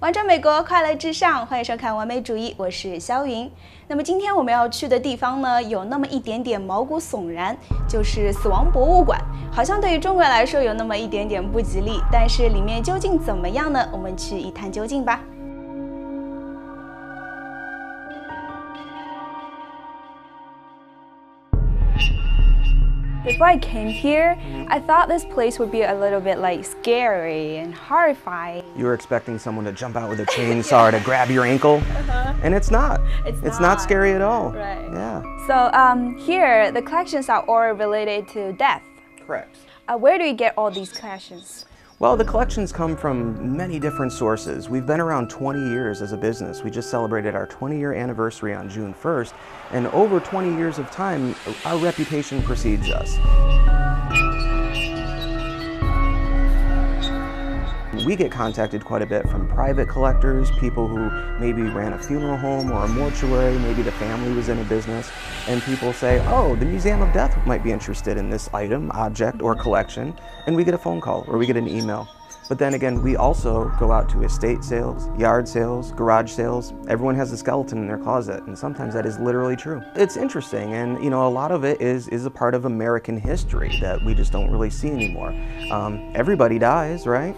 玩转美国，快乐至上，欢迎收看完美主义，我是肖云。那么今天我们要去的地方呢，有那么一点点毛骨悚然，就是死亡博物馆。好像对于中国人来说有那么一点点不吉利，但是里面究竟怎么样呢？我们去一探究竟吧。Before I came here, I thought this place would be a little bit like scary and horrifying. You were expecting someone to jump out with a chainsaw to grab your ankle, and it's not. It's not scary at all. Right. Yeah. So here, the collections are all related to death. Correct. Where do you get all these collections? Well, the collections come from many different sources. We've been around 20 years as a business. We just celebrated our 20-year anniversary on June 1st, and over 20 years of time, our reputation precedes us. We get contacted quite a bit from private collectors, people who maybe ran a funeral home or a mortuary, maybe the family was in a business, and people say, oh, the Museum of Death might be interested in this item, object, or collection, and we get a phone call or we get an email. But then again, we also go out to estate sales, yard sales, garage sales. Everyone has a skeleton in their closet, and sometimes that is literally true. It's interesting, and a lot of it is a part of American history that we just don't really see anymore. Everybody dies, right?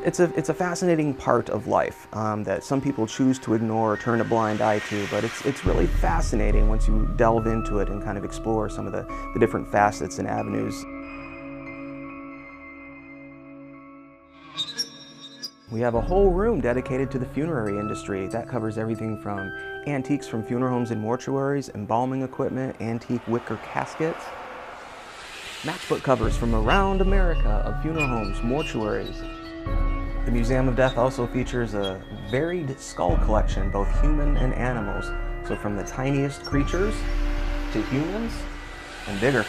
It's a fascinating part of life that some people choose to ignore or turn a blind eye to, but it's really fascinating once you delve into it and kind of explore some of the different facets and avenues. We have a whole room dedicated to the funerary industry. That covers everything from antiques from funeral homes and mortuaries, embalming equipment, antique wicker caskets, matchbook covers from around America of funeral homes, mortuaries. The Museum of Death also features a varied skull collection, both human and animals. So from the tiniest creatures to humans and bigger.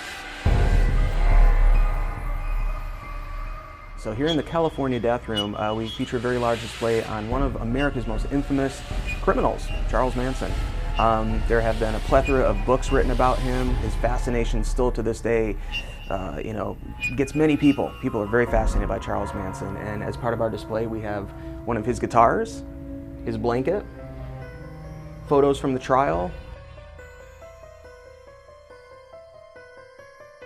So here in the California Death Room, we feature a very large display on one of America's most infamous criminals, Charles Manson. There have been a plethora of books written about him. His fascination still to this day gets many people. People are very fascinated by Charles Manson, and as part of our display we have one of his guitars, his blanket, photos from the trial.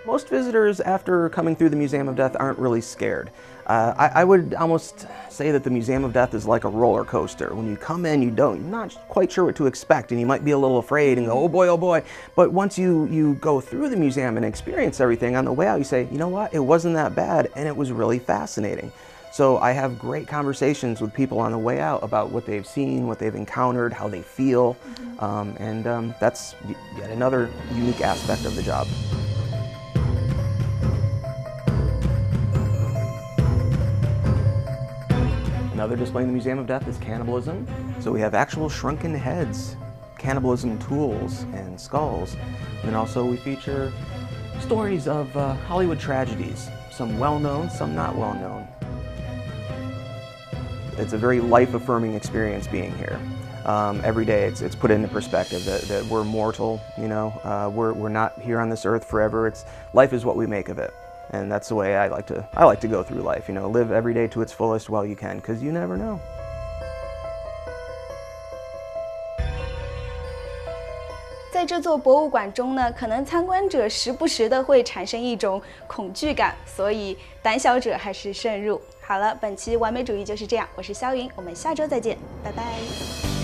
Most visitors, after coming through the Museum of Death, aren't really scared. I would almost say that the Museum of Death is like a roller coaster. When you come in, you're not quite sure what to expect, and you might be a little afraid and go, oh boy, oh boy. But once you go through the museum and experience everything, on the way out you say, you know what, it wasn't that bad, and it was really fascinating. So I have great conversations with people on the way out about what they've seen, what they've encountered, how they feel, and that's yet another unique aspect of the job. Another display in the Museum of Death is cannibalism. So we have actual shrunken heads, cannibalism tools, and skulls. And then also we feature stories of Hollywood tragedies, some well-known, some not well-known. It's a very life-affirming experience being here. Every day it's put into perspective that we're mortal, we're not here on this earth forever. Life is what we make of it. And that's the way I like to go through life, live every day to its fullest while you can, because you never know. 在这座博物馆中呢，可能参观者时不时的会产生一种恐惧感，所以胆小者还是慎入。好了，本期完美主义就是这样，我是肖云，我们下周再见，拜拜。